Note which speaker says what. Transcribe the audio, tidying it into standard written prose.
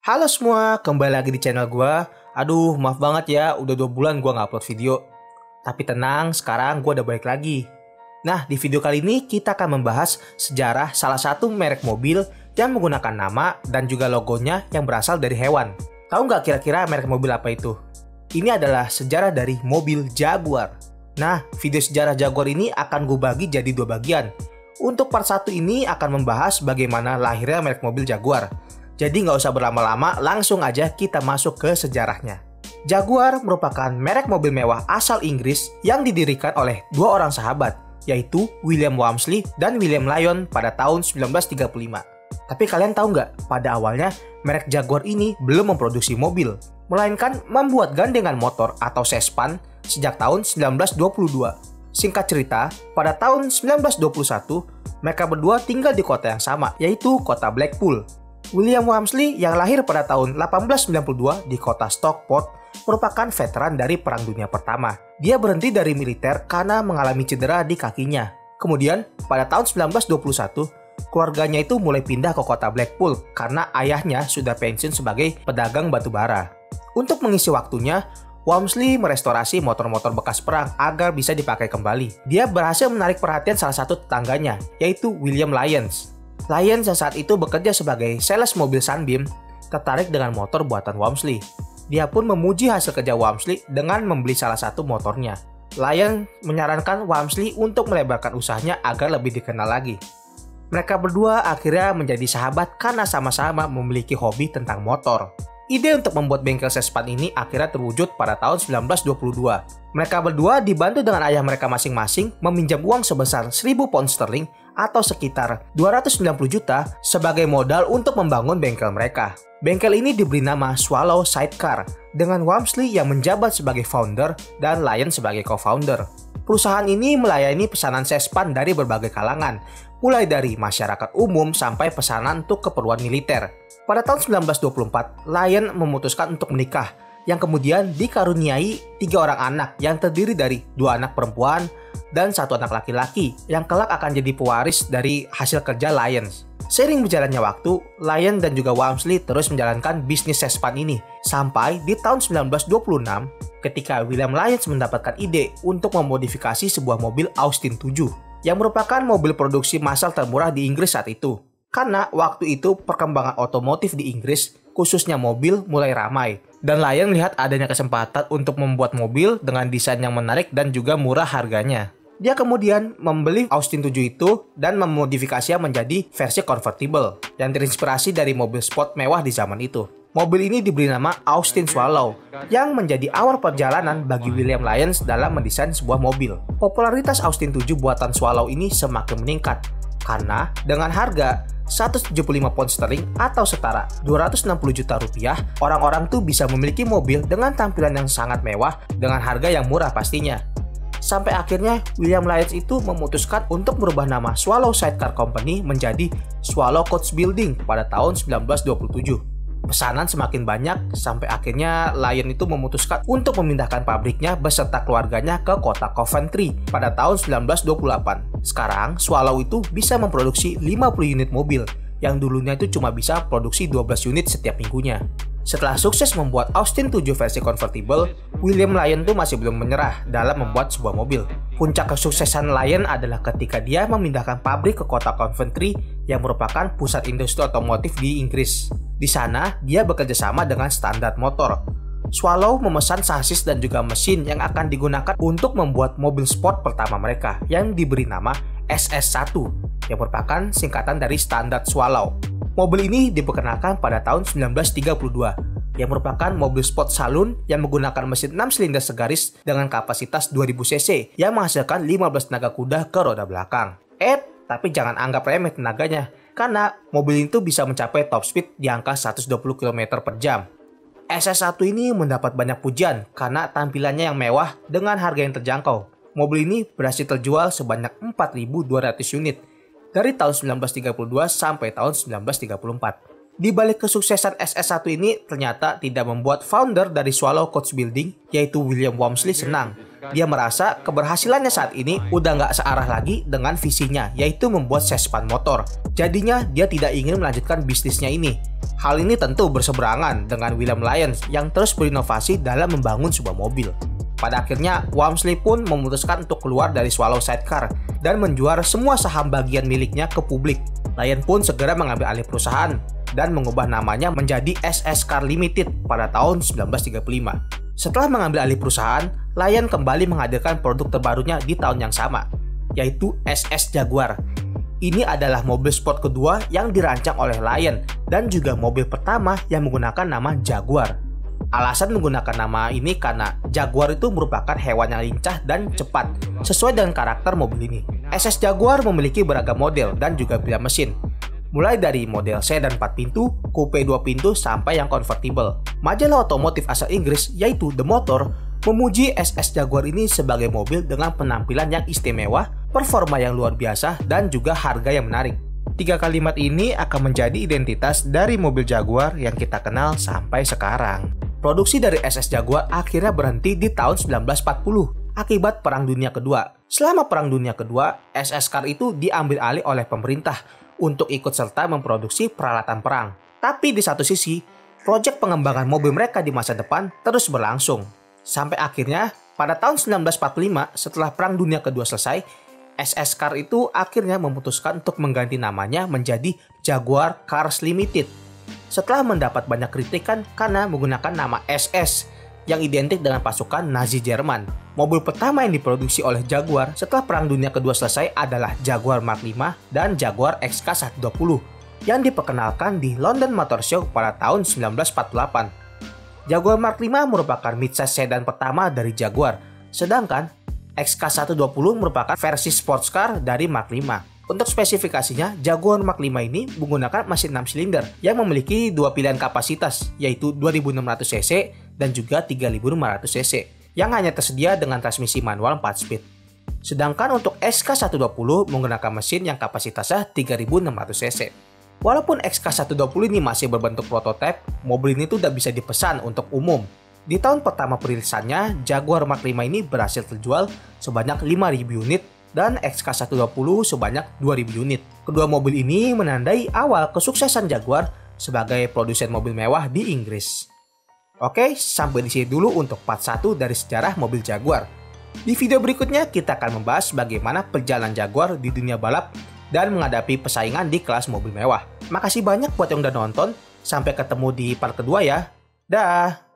Speaker 1: Halo semua, kembali lagi di channel gua. Aduh, maaf banget ya, udah 2 bulan gua nggak upload video. Tapi tenang, sekarang gua udah balik lagi. Nah, di video kali ini kita akan membahas sejarah salah satu merek mobil yang menggunakan nama dan juga logonya yang berasal dari hewan. Tahu nggak kira-kira merek mobil apa itu? Ini adalah sejarah dari mobil Jaguar. Nah, video sejarah Jaguar ini akan gue bagi jadi 2 bagian. Untuk part 1 ini akan membahas bagaimana lahirnya merek mobil Jaguar. Jadi nggak usah berlama-lama, langsung aja kita masuk ke sejarahnya. Jaguar merupakan merek mobil mewah asal Inggris yang didirikan oleh 2 orang sahabat, yaitu William Walmsley dan William Lyon pada tahun 1935. Tapi kalian tahu nggak, pada awalnya merek Jaguar ini belum memproduksi mobil, melainkan membuat gandengan motor atau sespan sejak tahun 1922. Singkat cerita, pada tahun 1921, mereka berdua tinggal di kota yang sama, yaitu kota Blackpool. William Walmsley yang lahir pada tahun 1892 di kota Stockport merupakan veteran dari Perang Dunia Pertama. Dia berhenti dari militer karena mengalami cedera di kakinya. Kemudian, pada tahun 1921, keluarganya itu mulai pindah ke kota Blackpool karena ayahnya sudah pensiun sebagai pedagang batu bara. Untuk mengisi waktunya, Walmsley merestorasi motor-motor bekas perang agar bisa dipakai kembali. Dia berhasil menarik perhatian salah satu tetangganya, yaitu William Lyons. Lyons yang saat itu bekerja sebagai sales mobil Sunbeam tertarik dengan motor buatan Walmsley. Dia pun memuji hasil kerja Walmsley dengan membeli salah satu motornya. Lyons menyarankan Walmsley untuk melebarkan usahanya agar lebih dikenal lagi. Mereka berdua akhirnya menjadi sahabat karena sama-sama memiliki hobi tentang motor. Ide untuk membuat bengkel sespan ini akhirnya terwujud pada tahun 1922. Mereka berdua dibantu dengan ayah mereka masing-masing meminjam uang sebesar 1.000 pound sterling atau sekitar 290 juta sebagai modal untuk membangun bengkel mereka. Bengkel ini diberi nama Swallow Sidecar dengan Walmsley yang menjabat sebagai founder dan Lyons sebagai co-founder. Perusahaan ini melayani pesanan sespan dari berbagai kalangan, mulai dari masyarakat umum sampai pesanan untuk keperluan militer. Pada tahun 1924, Lyons memutuskan untuk menikah, yang kemudian dikaruniai 3 orang anak yang terdiri dari 2 anak perempuan dan 1 anak laki-laki yang kelak akan jadi pewaris dari hasil kerja Lyons. Seiring berjalannya waktu, Lyons dan juga Walmsley terus menjalankan bisnis sespan ini sampai di tahun 1926 ketika William Lyons mendapatkan ide untuk memodifikasi sebuah mobil Austin 7 yang merupakan mobil produksi massal termurah di Inggris saat itu. Karena waktu itu perkembangan otomotif di Inggris, khususnya mobil, mulai ramai. Dan Lyons melihat adanya kesempatan untuk membuat mobil dengan desain yang menarik dan juga murah harganya. Dia kemudian membeli Austin 7 itu dan memodifikasinya menjadi versi convertible yang terinspirasi dari mobil sport mewah di zaman itu. Mobil ini diberi nama Austin Swallow yang menjadi awal perjalanan bagi William Lyons dalam mendesain sebuah mobil. Popularitas Austin 7 buatan Swallow ini semakin meningkat karena dengan harga 175 pound sterling atau setara 260 juta rupiah, orang-orang tuh bisa memiliki mobil dengan tampilan yang sangat mewah dengan harga yang murah pastinya. Sampai akhirnya William Lyons itu memutuskan untuk merubah nama Swallow Sidecar Company menjadi Swallow Coach Building pada tahun 1927. Pesanan semakin banyak sampai akhirnya Lyons itu memutuskan untuk memindahkan pabriknya beserta keluarganya ke kota Coventry pada tahun 1928. Sekarang Swallow itu bisa memproduksi 50 unit mobil yang dulunya itu cuma bisa produksi 12 unit setiap minggunya. Setelah sukses membuat Austin 7 versi convertible, William Lyons tuh masih belum menyerah dalam membuat sebuah mobil. Puncak kesuksesan Lyons adalah ketika dia memindahkan pabrik ke kota Coventry yang merupakan pusat industri otomotif di Inggris. Di sana, dia bekerja sama dengan Standard Motor. Swallow memesan sasis dan juga mesin yang akan digunakan untuk membuat mobil sport pertama mereka yang diberi nama SS1 yang merupakan singkatan dari Standard Swallow. Mobil ini diperkenalkan pada tahun 1932 yang merupakan mobil sport saloon yang menggunakan mesin 6 silinder segaris dengan kapasitas 2000 cc yang menghasilkan 15 tenaga kuda ke roda belakang. Tapi jangan anggap remeh tenaganya karena mobil itu bisa mencapai top speed di angka 120 km per jam. SS1 ini mendapat banyak pujian karena tampilannya yang mewah dengan harga yang terjangkau. Mobil ini berhasil terjual sebanyak 4.200 unit dari tahun 1932 sampai tahun 1934. Di balik kesuksesan SS1 ini ternyata tidak membuat founder dari Swallow Coach Building, yaitu William Wamsley, senang. Dia merasa keberhasilannya saat ini udah nggak searah lagi dengan visinya, yaitu membuat sespan motor. Jadinya dia tidak ingin melanjutkan bisnisnya ini. Hal ini tentu berseberangan dengan William Lyons yang terus berinovasi dalam membangun sebuah mobil. Pada akhirnya, Wamsley pun memutuskan untuk keluar dari Swallow Sidecar dan menjual semua saham bagian miliknya ke publik. Lyons pun segera mengambil alih perusahaan dan mengubah namanya menjadi SS Car Limited pada tahun 1935. Setelah mengambil alih perusahaan, Lyons kembali menghadirkan produk terbarunya di tahun yang sama, yaitu SS Jaguar. Ini adalah mobil sport kedua yang dirancang oleh Lyons dan juga mobil pertama yang menggunakan nama Jaguar. Alasan menggunakan nama ini karena Jaguar itu merupakan hewan yang lincah dan cepat, sesuai dengan karakter mobil ini. SS Jaguar memiliki beragam model dan juga pilihan mesin, mulai dari model sedan 4 pintu, coupe 2 pintu, sampai yang convertible. Majalah otomotif asal Inggris yaitu The Motor memuji SS Jaguar ini sebagai mobil dengan penampilan yang istimewa, performa yang luar biasa, dan juga harga yang menarik. 3 kalimat ini akan menjadi identitas dari mobil Jaguar yang kita kenal sampai sekarang. Produksi dari SS Jaguar akhirnya berhenti di tahun 1940 akibat Perang Dunia Kedua. Selama Perang Dunia Kedua, SS Car itu diambil alih oleh pemerintah untuk ikut serta memproduksi peralatan perang. Tapi di satu sisi, proyek pengembangan mobil mereka di masa depan terus berlangsung. Sampai akhirnya, pada tahun 1945 setelah Perang Dunia Kedua selesai, SS Car itu akhirnya memutuskan untuk mengganti namanya menjadi Jaguar Cars Limited. Setelah mendapat banyak kritikan karena menggunakan nama SS yang identik dengan pasukan Nazi Jerman. Mobil pertama yang diproduksi oleh Jaguar setelah Perang Dunia Kedua selesai adalah Jaguar Mark V dan Jaguar XK120 yang diperkenalkan di London Motor Show pada tahun 1948. Jaguar Mark V merupakan midsize sedan pertama dari Jaguar, sedangkan XK120 merupakan versi sports car dari Mark V. Untuk spesifikasinya, Jaguar Mark V ini menggunakan mesin 6 silinder yang memiliki dua pilihan kapasitas, yaitu 2600 cc dan juga 3500 cc, yang hanya tersedia dengan transmisi manual 4 speed. Sedangkan untuk XK120 menggunakan mesin yang kapasitasnya 3600 cc. Walaupun XK120 ini masih berbentuk prototipe, mobil ini tuh udah bisa dipesan untuk umum. Di tahun pertama perilisannya, Jaguar Mark V ini berhasil terjual sebanyak 5.000 unit dan XK120 sebanyak 2.000 unit. Kedua mobil ini menandai awal kesuksesan Jaguar sebagai produsen mobil mewah di Inggris. Oke, sampai di sini dulu untuk part 1 dari sejarah mobil Jaguar. Di video berikutnya kita akan membahas bagaimana perjalanan Jaguar di dunia balap dan menghadapi persaingan di kelas mobil mewah. Makasih banyak buat yang udah nonton, sampai ketemu di part kedua ya. Dah.